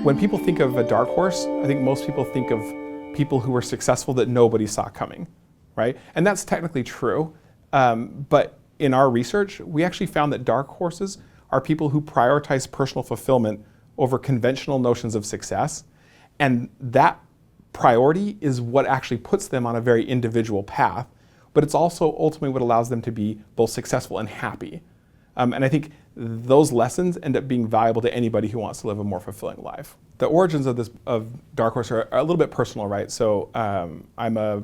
When people think of a dark horse, I think most people think of people who were successful that nobody saw coming, right? And that's technically true, but in our research, we actually found that dark horses are people who prioritize personal fulfillment over conventional notions of success, and that priority is what actually puts them on a very individual path, but it's also ultimately what allows them to be both successful and happy. And I think those lessons end up being valuable to anybody who wants to live a more fulfilling life. The origins of Dark Horse are a little bit personal, right? So I'm a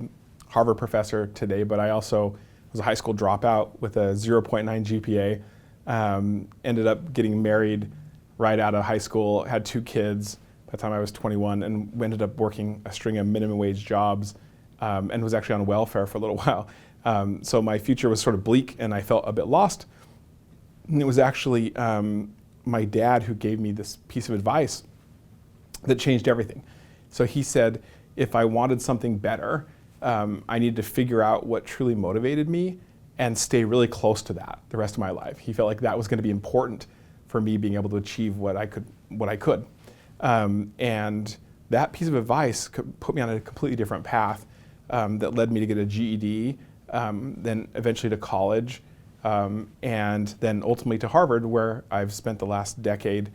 Harvard professor today, but I also was a high school dropout with a 0.9 GPA. Ended up getting married right out of high school, had 2 kids by the time I was 21, and ended up working a string of minimum wage jobs, and was actually on welfare for a little while. So my future was sort of bleak, and I felt a bit lost. And it was actually my dad who gave me this piece of advice that changed everything. So he said, if I wanted something better, I needed to figure out what truly motivated me and stay really close to that the rest of my life. He felt like that was going to be important for me being able to achieve what I could. And that piece of advice put me on a completely different path that led me to get a GED, then eventually to college, and then ultimately to Harvard, where I've spent the last decade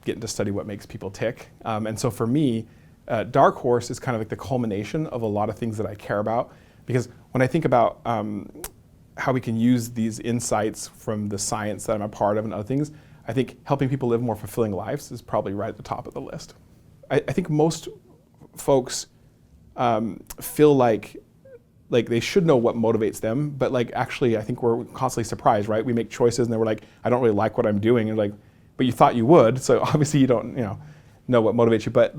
getting to study what makes people tick. And so for me, Dark Horse is kind of like the culmination of a lot of things that I care about, because when I think about how we can use these insights from the science that I'm a part of and other things, I think helping people live more fulfilling lives is probably right at the top of the list. I think most folks feel like they should know what motivates them, but actually I think we're constantly surprised, right? We make choices and then we're like, I don't really like what I'm doing, and but you thought you would, so obviously you don't know what motivates you. But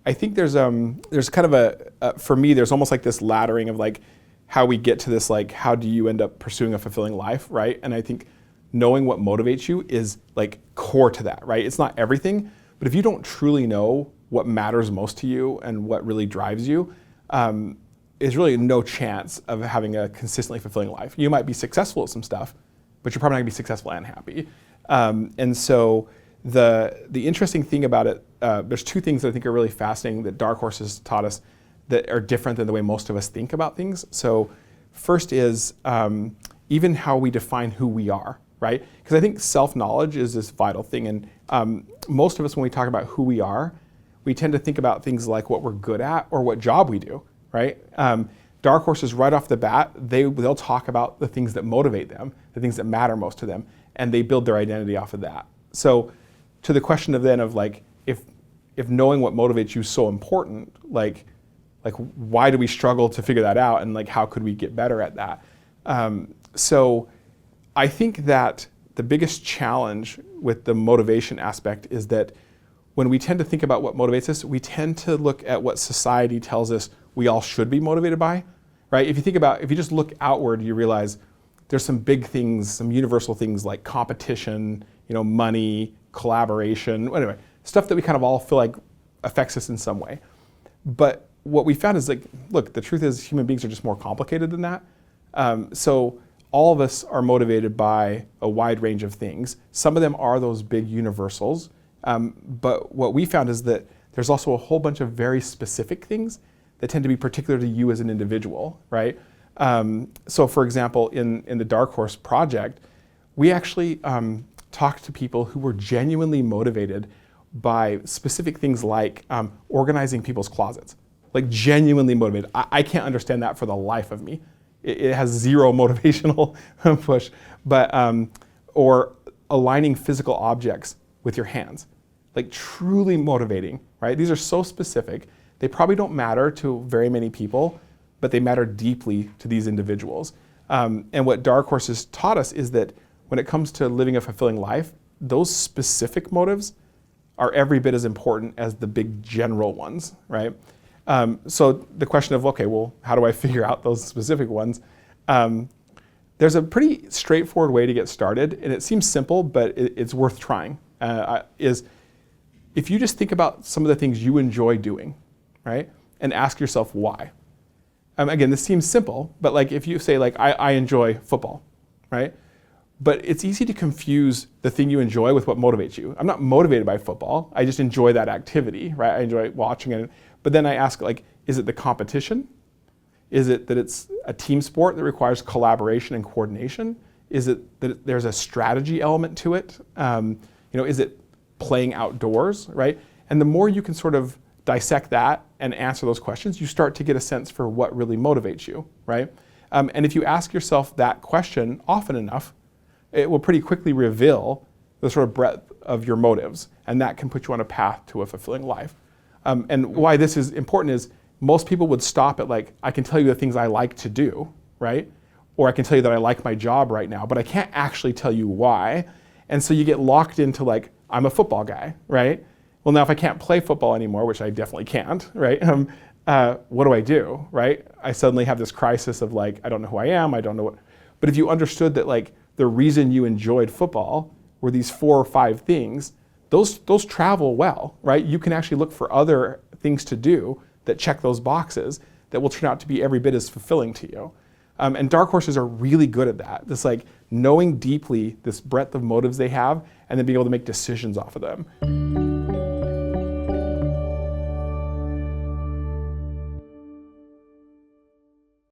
I think there's kind of for me, there's almost like this laddering of how we get to this, how do you end up pursuing a fulfilling life, right? And I think knowing what motivates you is core to that, right? It's not everything, but if you don't truly know what matters most to you and what really drives you, there's really no chance of having a consistently fulfilling life. You might be successful at some stuff, but you're probably not gonna be successful and happy. And so the interesting thing about it, there's 2 things that I think are really fascinating that Dark Horse has taught us that are different than the way most of us think about things. So first is even how we define who we are, right? Because I think self-knowledge is this vital thing. And most of us, when we talk about who we are, we tend to think about things like what we're good at or what job we do, right? Dark Horses, right off the bat, they'll talk about the things that motivate them, the things that matter most to them, and they build their identity off of that. So to the question of if knowing what motivates you is so important, why do we struggle to figure that out, and how could we get better at that? So I think that the biggest challenge with the motivation aspect is that when we tend to think about what motivates us, we tend to look at what society tells us we all should be motivated by, right? If you just look outward, you realize there's some big things, some universal things like competition, money, collaboration, anyway, stuff that we kind of all feel like affects us in some way. But what we found is look, the truth is human beings are just more complicated than that. So all of us are motivated by a wide range of things. Some of them are those big universals, but what we found is that there's also a whole bunch of very specific things that tend to be particular to you as an individual, right? So for example, in the Dark Horse project, we actually talked to people who were genuinely motivated by specific things like organizing people's closets, genuinely motivated. I can't understand that for the life of me. It has zero motivational push, but or aligning physical objects with your hands, truly motivating, right? These are so specific. They probably don't matter to very many people, but they matter deeply to these individuals. And what Dark Horse has taught us is that when it comes to living a fulfilling life, those specific motives are every bit as important as the big general ones, right? So the question of, okay, well, how do I figure out those specific ones? There's a pretty straightforward way to get started, and it seems simple, but it's worth trying, is if you just think about some of the things you enjoy doing, right? And ask yourself why. Again, this seems simple, but if you say I enjoy football, right? But it's easy to confuse the thing you enjoy with what motivates you. I'm not motivated by football. I just enjoy that activity, right? I enjoy watching it. But then I ask, like, is it the competition? Is it that it's a team sport that requires collaboration and coordination? Is it that there's a strategy element to it? Is it playing outdoors, right? And the more you can sort of dissect that and answer those questions, you start to get a sense for what really motivates you, right? And if you ask yourself that question often enough, it will pretty quickly reveal the sort of breadth of your motives, and that can put you on a path to a fulfilling life. And why this is important is most people would stop at like, I can tell you the things I like to do, right? Or I can tell you that I like my job right now, but I can't actually tell you why. And so you get locked into like, I'm a football guy, right? Well, now if I can't play football anymore, which I definitely can't, right? What do I do, right? I suddenly have this crisis of like, I don't know who I am, I don't know what. But if you understood that like the reason you enjoyed football were these 4 or 5 things, those travel well, right? You can actually look for other things to do that check those boxes that will turn out to be every bit as fulfilling to you. And dark horses are really good at that. This like knowing deeply this breadth of motives they have and then being able to make decisions off of them.